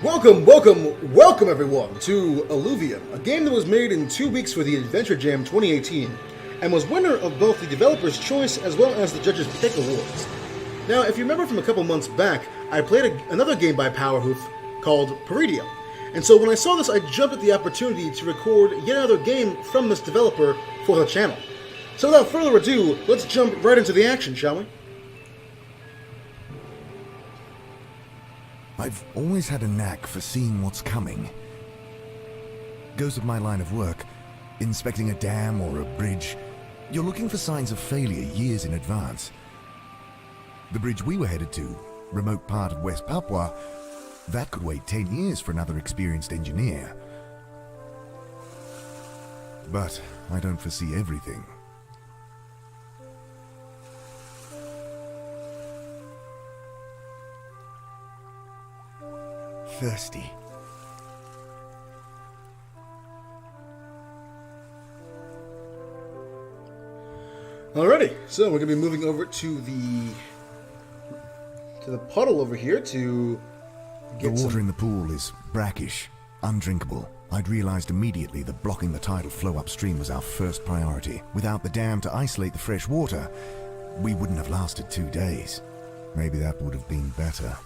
Welcome everyone to Alluvium, a game that was made in 2 weeks for the Adventure Jam 2018, and was winner of both the Developer's Choice as well as the Judge's Pick Awards. Now, if you remember from a couple months back, I played another game by Powerhoof called Peridium, and so when I saw this, I jumped at the opportunity to record yet another game from this developer for the channel. So without further ado, let's jump right into the action, shall we? I've always had a knack for seeing what's coming. Goes with my line of work. Inspecting a dam or a bridge, you're looking for signs of failure years in advance. The bridge we were headed to, remote part of West Papua, that could wait 10 years for another experienced engineer. But I don't foresee everything. Thirsty. Alrighty, so we're going to be moving over to the puddle over here to get the water in the pool is brackish, undrinkable. I'd realized immediately that blocking the tidal flow upstream was our first priority. Without the dam to isolate the fresh water, we wouldn't have lasted 2 days. Maybe that would have been better.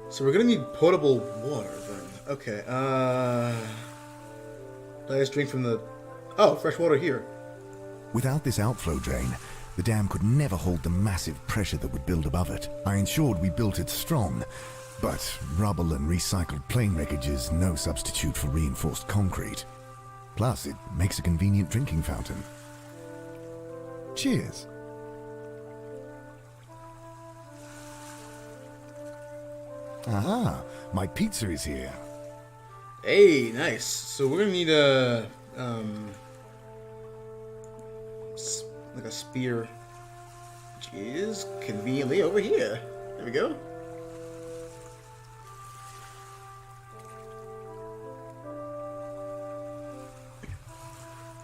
So we're gonna need potable water then. Okay, I just drink from the... Oh, fresh water here. Without this outflow drain, the dam could never hold the massive pressure that would build above it. I ensured we built it strong, but rubble and recycled plane wreckage is no substitute for reinforced concrete. Plus, it makes a convenient drinking fountain. Cheers. Aha, my pizza is here. Hey, nice. So we're gonna need a like a spear, which is conveniently over here. There we go.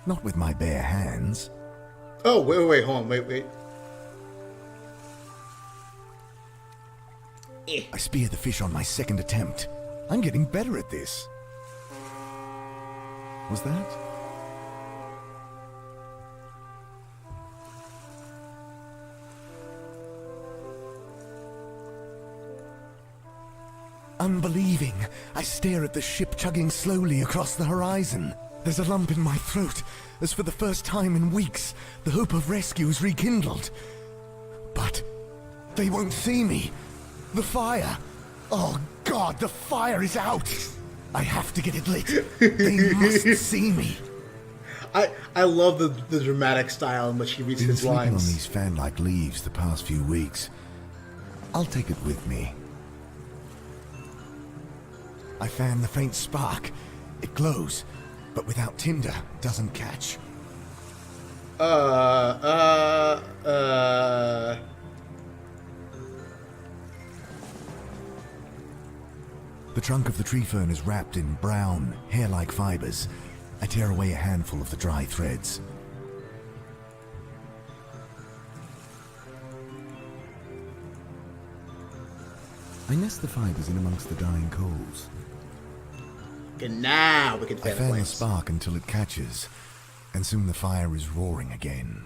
Not with my bare hands. Oh, wait, hold on, wait. I speared the fish on my second attempt. I'm getting better at this. Was that? Unbelieving, I stare at the ship chugging slowly across the horizon. There's a lump in my throat, as for the first time in weeks, the hope of rescue is rekindled. But they won't see me. The fire! Oh God, the fire is out! I have to get it lit. They must see me. I love the dramatic style in which he reads his Been sleeping lines. on these fan-like leaves the past few weeks. I'll take it with me. I fan the faint spark. It glows, but without tinder, doesn't catch. The trunk of the tree fern is wrapped in brown, hair-like fibers. I tear away a handful of the dry threads. I nest the fibers in amongst the dying coals. And now we can I fan fan the flames. spark until it catches, and soon the fire is roaring again.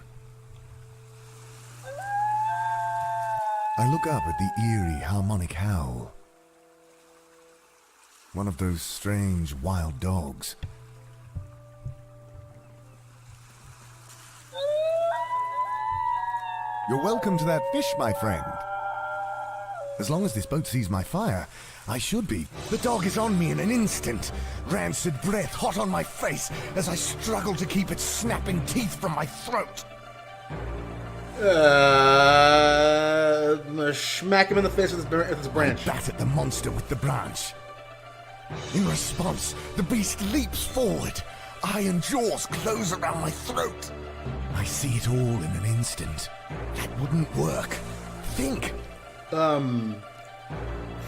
I look up at the eerie harmonic howl. One of those strange wild dogs. You're welcome to that fish, my friend. As long as this boat sees my fire, I should be. The dog is on me in an instant. Rancid breath hot on my face as I struggle to keep its snapping teeth from my throat. I'm gonna smack him in the face with this branch. I bat at the monster with the branch. In response, the beast leaps forward. Iron jaws close around my throat. I see it all in an instant. That wouldn't work. Think. Fire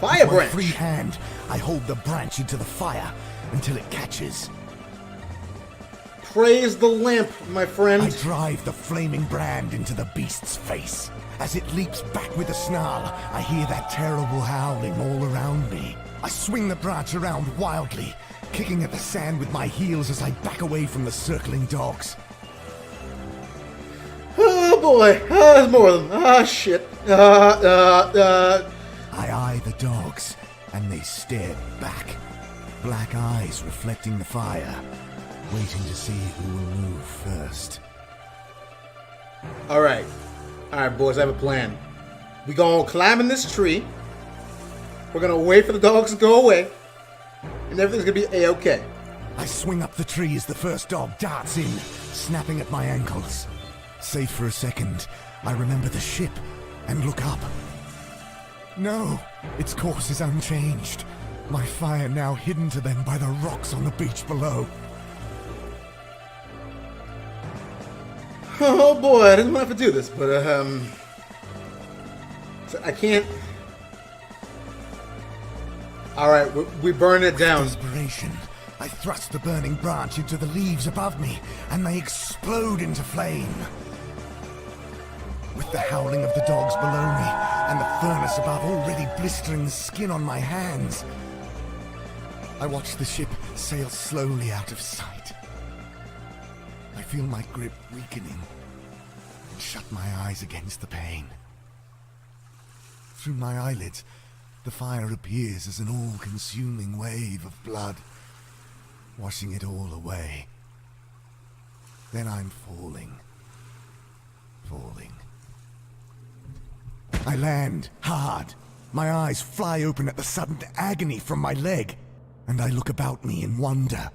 With my branch. free hand, I hold the branch into the fire until it catches. Praise the lamp, my I friend. drive the flaming brand into the beast's face. As it leaps back with a snarl, I hear that terrible howling all around me. I swing the branch around wildly, kicking at the sand with my heels as I back away from the circling dogs. Oh boy, there's more of them. Ah, shit. I eye the dogs, and they stare back. Black eyes reflecting the fire, waiting to see who will move first. Alright, boys, I have a plan. We gonna climb in this tree. We're gonna wait for the dogs to go away. And everything's gonna be A-okay. I swing up the tree as the first dog darts in, snapping at my ankles. Safe for a second, I remember the ship and look up. No, its course is unchanged. My fire now hidden to them by the rocks on the beach below. Oh boy, I didn't want to have to do this, but so I can't. Alright, we burn it down. Desperation. I thrust the burning branch into the leaves above me, and they explode into flame. With the howling of the dogs below me, and the furnace above already blistering the skin on my hands, I watch the ship sail slowly out of sight. I feel my grip weakening, and shut my eyes against the pain. Through my eyelids, the fire appears as an all-consuming wave of blood, washing it all away. Then I'm falling. I land hard. My eyes fly open at the sudden agony from my leg, and I look about me in wonder.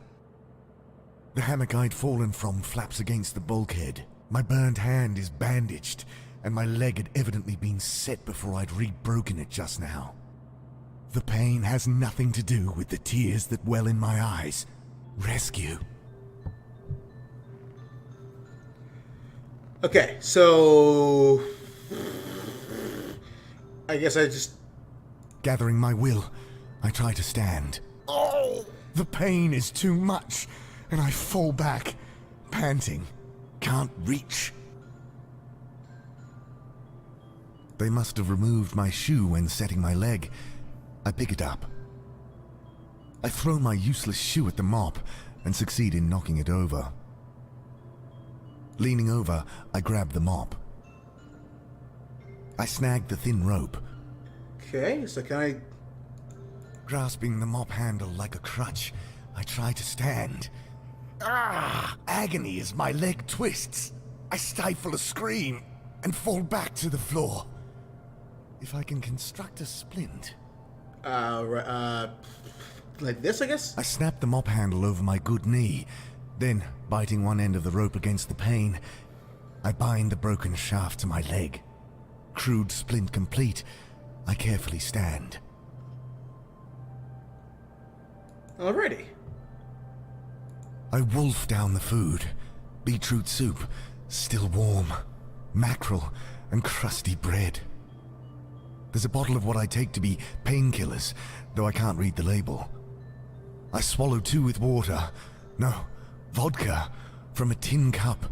The hammock I'd fallen from flaps against the bulkhead. My burned hand is bandaged, and my leg had evidently been set before I'd re-broken it just now. The pain has nothing to do with the tears that well in my eyes. Rescue. Okay, so I guess I just... Gathering my will, I try to stand. Oh! The pain is too much, and I fall back, panting. Can't reach. They must have removed my shoe when setting my leg. I pick it up. I throw my useless shoe at the mop and succeed in knocking it over. Leaning over, I grab the mop. I snag the thin rope. Okay, so can I... Grasping the mop handle like a crutch, I try to stand. Ah! Agony as my leg twists. I stifle a scream and fall back to the floor. If I can construct a splint... like this, I guess? I snap the mop handle over my good knee. Then, biting one end of the rope against the pain, I bind the broken shaft to my leg. Crude splint complete, I carefully stand. Alrighty. I wolf down the food. Beetroot soup, still warm. Mackerel and crusty bread. There's a bottle of what I take to be painkillers, though I can't read the label. I swallow 2 with water. No, vodka, from a tin cup,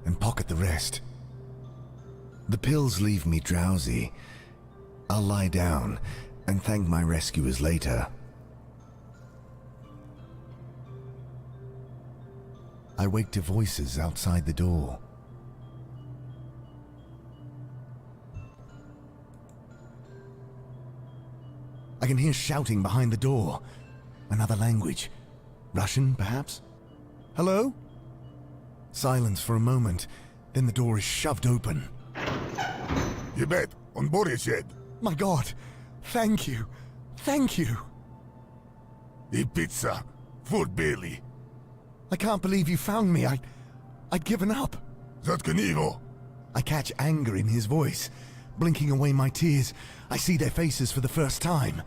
and pocket the rest. The pills leave me drowsy. I'll lie down and thank my rescuers later. I wake to voices outside the door. I can hear shouting behind the door. Another language. Russian, perhaps? Hello? Silence for a moment, then the door is shoved open. Ебет, он борется. My God! Thank you! Thank you! И pizza. Food belly. I can't believe you found me. I'd given up. Заткни его. I catch anger in his voice. Blinking away my tears, I see their faces for the first time.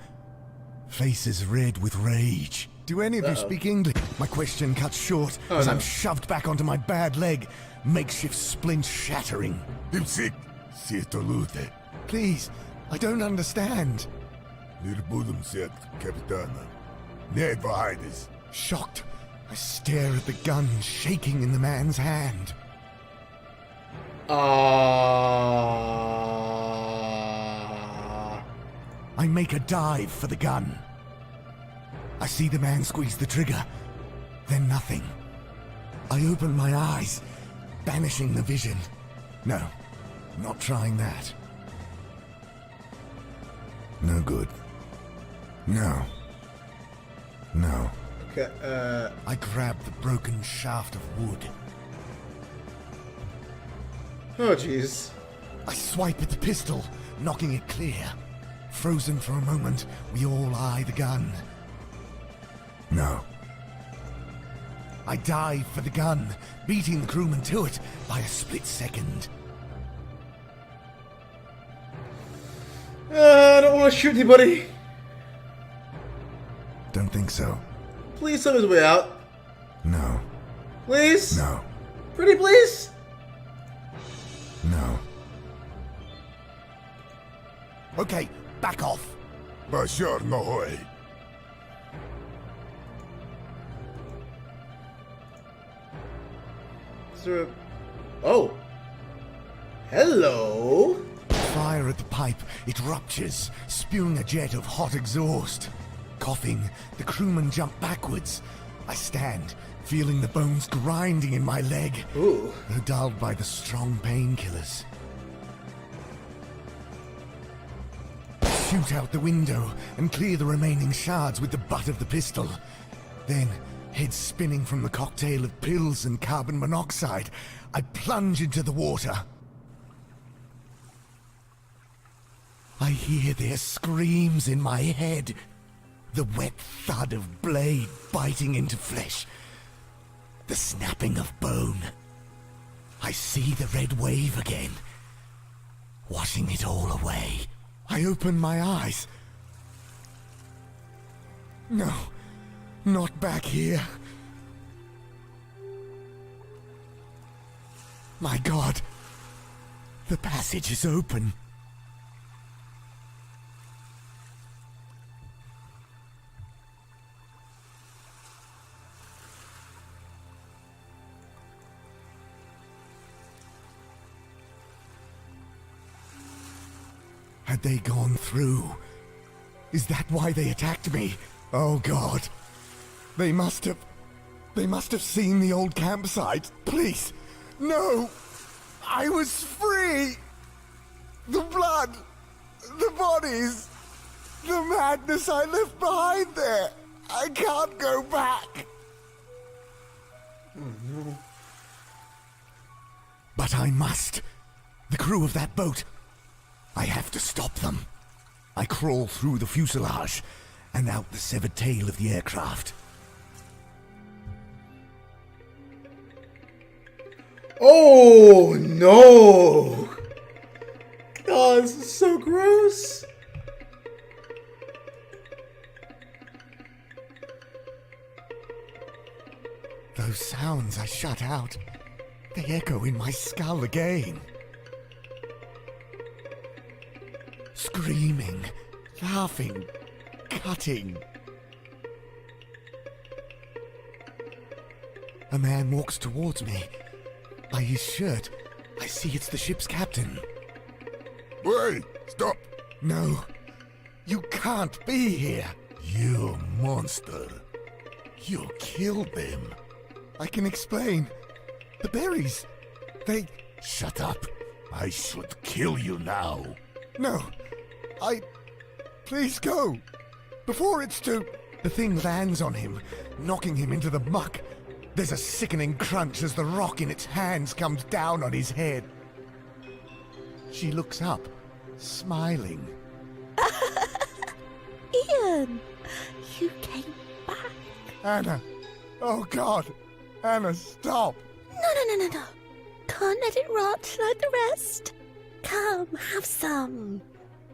Faces red with rage. Do any of you speak English? My question cuts short as I'm shoved back onto my bad leg, makeshift splint shattering. Им sick. Сито луте. Please, I don't understand. Нир будем сет, капитана. Не вайдис. Shocked, I stare at the gun shaking in the man's hand. I make a dive for the gun. I see the man squeeze the trigger, then nothing. I open my eyes, banishing the vision. No, not trying that. No good. No. No. Okay, I grab the broken shaft of wood. oh jeez. I swipe at the pistol, knocking it clear. Frozen for a moment, we all eye the gun. No. I dive for the gun, beating the crewman to it by a split second. I don't want to shoot anybody. Don't think so. Please tell me his way out. No. Please? No. Pretty please? No. Okay, back off. Bashar no way. Sir. Oh. Hello. Fire at the pipe, it ruptures, spewing a jet of hot exhaust. Coughing, the crewmen jump backwards. I stand, feeling the bones grinding in my leg, Ooh. though dulled by the strong painkillers. Shoot out the window and clear the remaining shards with the butt of the pistol. Then, head spinning from the cocktail of pills and carbon monoxide, I plunge into the water. I hear their screams in my head. The wet thud of blade biting into flesh. The snapping of bone. I see the red wave again, washing it all away. I open my eyes. No, not back here. My God, the passage is open. Had they gone through? Is that why they attacked me? Oh God. They must have seen the old campsite. Please, no! I was free! The blood, the bodies, the madness I left behind there. I can't go back. Oh no. But I must. The crew of that boat. I have to stop them. I crawl through the fuselage and out the severed tail of the aircraft. Oh no! Oh, this is so gross. Those sounds I shut out, they echo in my skull again. Screaming, laughing, cutting. A man walks towards me. By his shirt, I see it's the ship's captain. Wait, stop. No, you can't be here. You monster. You killed them. I can explain. The berries, they... Shut up. I should kill you now. No, Please go. Before it's too... The thing lands on him, knocking him into the muck. There's a sickening crunch as the rock in its hands comes down on his head. She looks up, smiling. Ian, you came back. Anna. Oh, God. Anna, stop. No. Can't let it rot like the rest. Come, have some.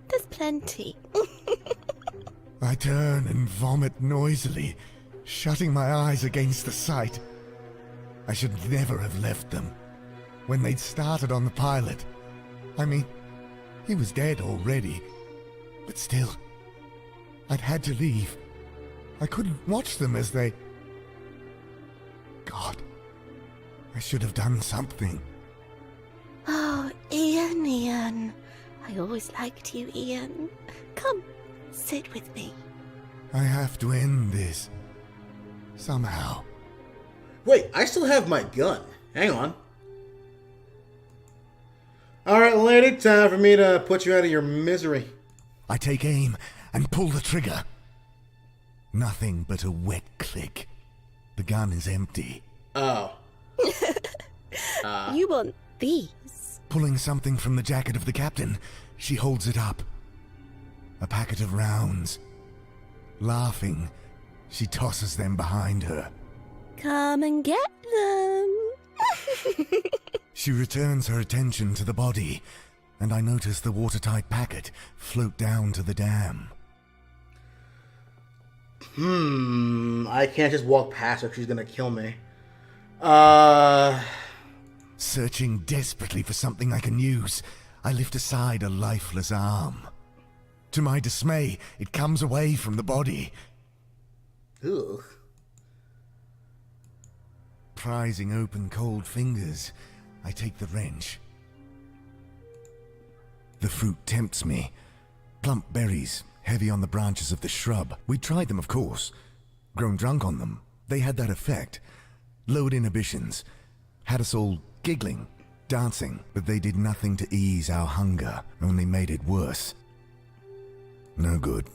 There's plenty. I turn and vomit noisily, shutting my eyes against the sight. I should never have left them. When they'd started on the pilot. I mean, he was dead already. But still, I'd had to leave. I couldn't watch them as they... God. I should have done something. Oh, Ian, Ian. I always liked you, Ian. Come, sit with me. I have to end this. Somehow. Wait, I still have my gun. Hang on. Alright, lady, time for me to put you out of your misery. I take aim and pull the trigger. Nothing but a wet click. The gun is empty. Oh. You want these? Pulling something from the jacket of the captain, she holds it up. A packet of rounds. Laughing, she tosses them behind her. Come and get them. She returns her attention to the body, and I notice the watertight packet float down to the dam. I can't just walk past her, she's gonna kill me. Searching desperately for something I can use, I lift aside a lifeless arm. To my dismay, it comes away from the body. Ugh. Prizing open cold fingers, I take the wrench. The fruit tempts me. Plump berries, heavy on the branches of the shrub. We tried them, of course. Grown drunk on them. They had that effect. Lowered inhibitions. Had us all giggling, dancing, but they did nothing to ease our hunger, only made it worse. No good.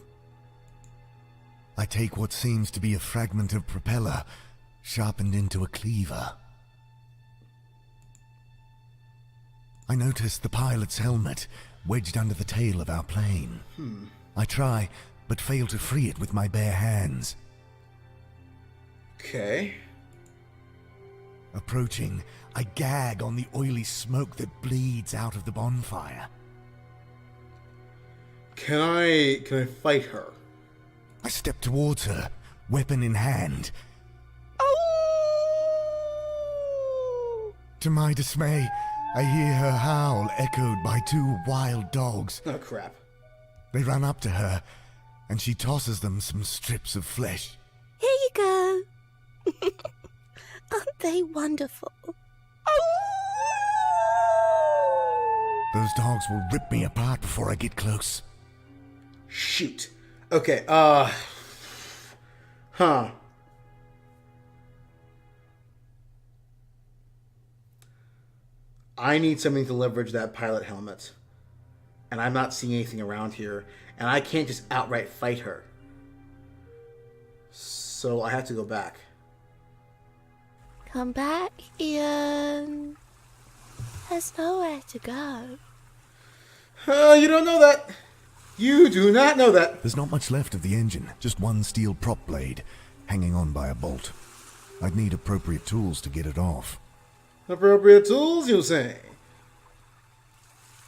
I take what seems to be a fragment of propeller, sharpened into a cleaver. I notice the pilot's helmet wedged under the tail of our plane. I try, but fail to free it with my bare hands. Okay. Approaching, I gag on the oily smoke that bleeds out of the bonfire. Can I fight her? I step towards her, weapon in hand. To my dismay, I hear her howl echoed by two wild dogs. Oh, crap. They run up to her, and she tosses them some strips of flesh. Here you go. Aren't they wonderful? Those dogs will rip me apart before I get close. Shoot. Okay, Huh. I need something to leverage that pilot helmet. And I'm not seeing anything around here. And I can't just outright fight her. So I have to go back. Come back, Ian. There's nowhere to go. You don't know that. You do not know that. There's not much left of the engine, just one steel prop blade, hanging on by a bolt. I'd need appropriate tools to get it off. Appropriate tools, you say?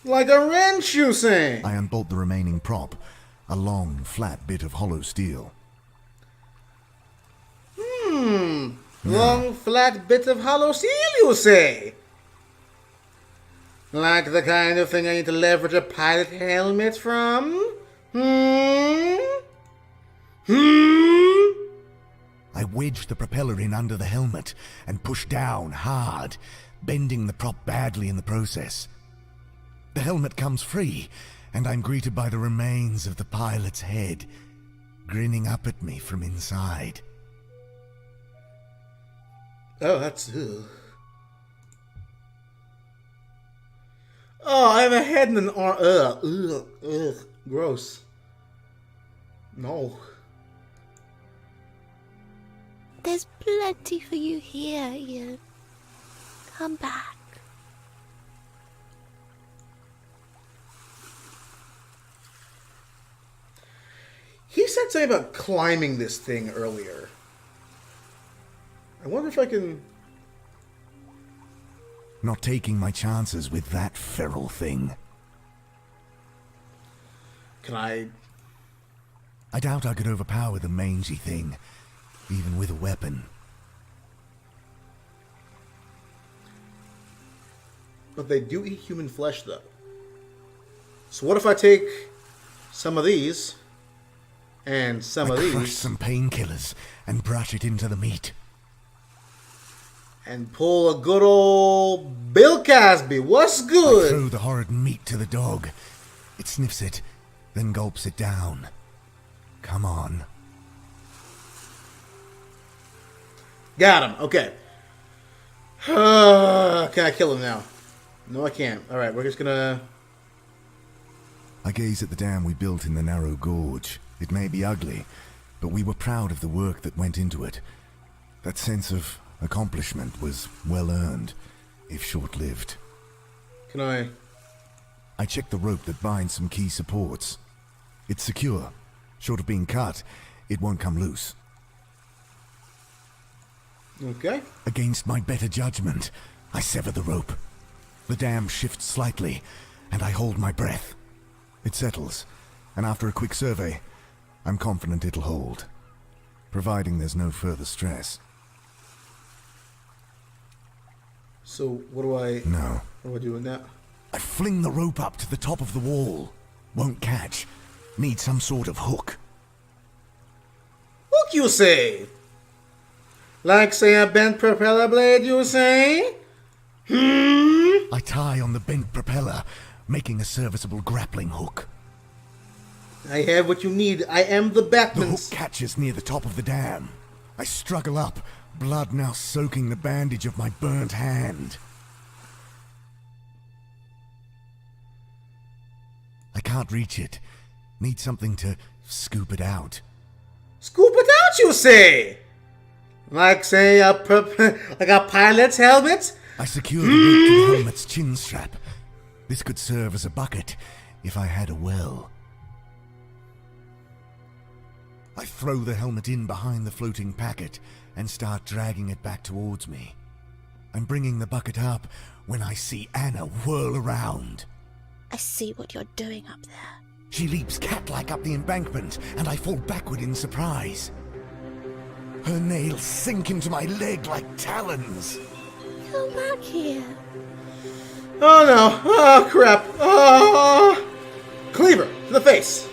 Like a wrench, you say? I unbolt the remaining prop, a long, flat bit of hollow steel. Long, flat bit of hollow steel, you say? Like the kind of thing I need to leverage a pilot helmet from? I wedge the propeller in under the helmet and push down hard, bending the prop badly in the process. The helmet comes free, and I'm greeted by the remains of the pilot's head, grinning up at me from inside. Oh, that's... Ugh. Oh, I have a head and an arm. Ugh. Gross. No. There's plenty for you here, Ian. Come back. He said something about climbing this thing earlier. I wonder if I can... Not taking my chances with that feral thing. Can I... I doubt I could overpower the mangy thing, even with a weapon. But they do eat human flesh, though. So what if I take some of these and some of I crush these? some painkillers and brush it into the meat. And pull a good old Bill Cosby. What's I good? throw the horrid meat to the dog. It sniffs it, then gulps it down. Come on. Got him. Okay. Can I kill him now? No, I can't. Alright, we're just gonna... I gaze at the dam we built in the narrow gorge. It may be ugly, but we were proud of the work that went into it. That sense of accomplishment was well earned, if short-lived. Can I... I check the rope that binds some key supports. It's secure. Short of being cut, it won't come loose. Okay. Against my better judgment, I sever the rope. The dam shifts slightly, and I hold my breath. It settles, and after a quick survey, I'm confident it'll hold, providing there's no further stress. So, what do I... No. What do I do with that? I fling the rope up to the top of the wall. Won't catch. Need some sort of hook. Hook, you say? Like, say, a bent propeller blade, you say? I tie on the bent propeller, making a serviceable grappling hook. I have what you need. I am the The Batman. hook catches near the top of the dam. I struggle up, blood now soaking the bandage of my burnt hand. I can't reach it. Need something to scoop it out. Scoop it out, you say? Like, say, like a pilot's helmet? I secure the rope to the helmet's chin strap. This could serve as a bucket if I had a well. I throw the helmet in behind the floating packet and start dragging it back towards me. I'm bringing the bucket up when I see Anna whirl around. I see what you're doing up there. She leaps cat-like up the embankment, and I fall backward in surprise. Her nails sink into my leg like talons. Come back here. Oh no. Oh crap. Oh. Cleaver to the face.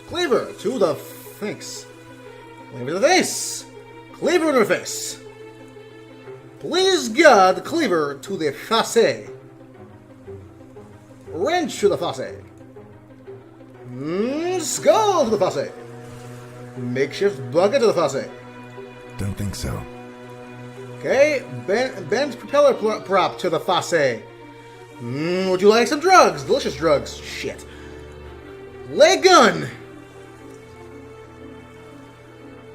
Cleaver to the face. Cleaver to the face. Cleaver to the face. Please God, cleaver to the face. Wrench to the face. Skull to the face. Makeshift bucket to the face. Don't think so. Okay, bent propeller prop to the face. Would you like some drugs? Delicious drugs. Shit. Leg gun.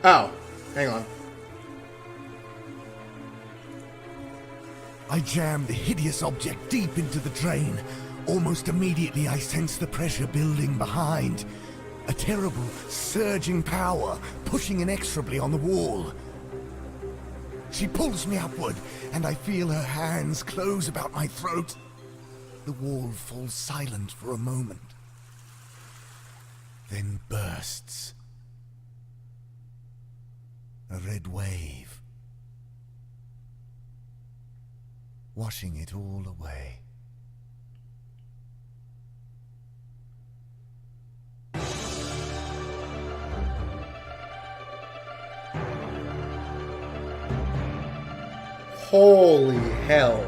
Oh, hang on. I jam the hideous object deep into the drain. Almost immediately I sense the pressure building behind. A terrible, surging power pushing inexorably on the wall. She pulls me upward, and I feel her hands close about my throat. The wall falls silent for a moment, then bursts. A red wave, washing it all away. Holy hell.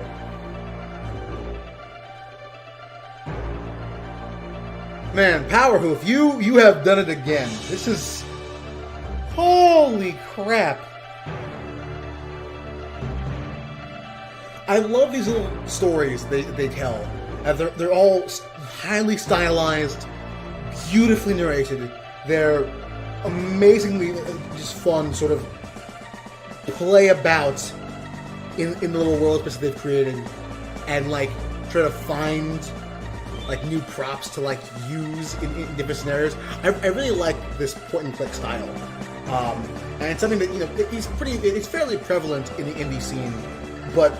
Man, Powerhoof, you have done it again. This is... Holy crap. I love these little stories they tell. They're all highly stylized, beautifully narrated. They're amazingly just fun, sort of play about in the little world space that they've created, and like try to find like new props to like use in different scenarios. I really like this point and click style, and it's something that it's fairly prevalent in the indie scene, but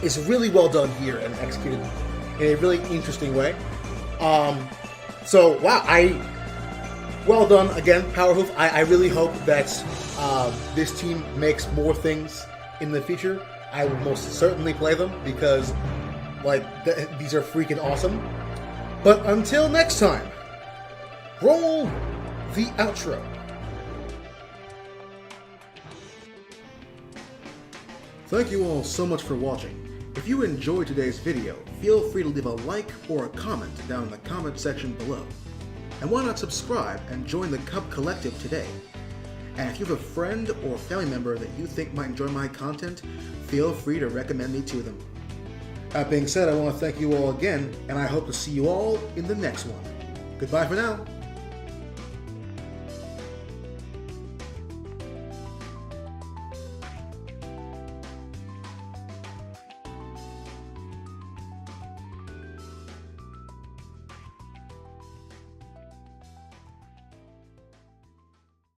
it's really well done here and executed in a really interesting way. So wow, well done again, Powerhoof. I really hope that this team makes more things in the future. I will most certainly play them because, like, these are freaking awesome. But until next time, roll the outro. Thank you all so much for watching. If you enjoyed today's video, feel free to leave a like or a comment down in the comment section below. And why not subscribe and join the Cub Collective today? And if you have a friend or family member that you think might enjoy my content, feel free to recommend me to them. That being said, I want to thank you all again, and I hope to see you all in the next one. Goodbye for now.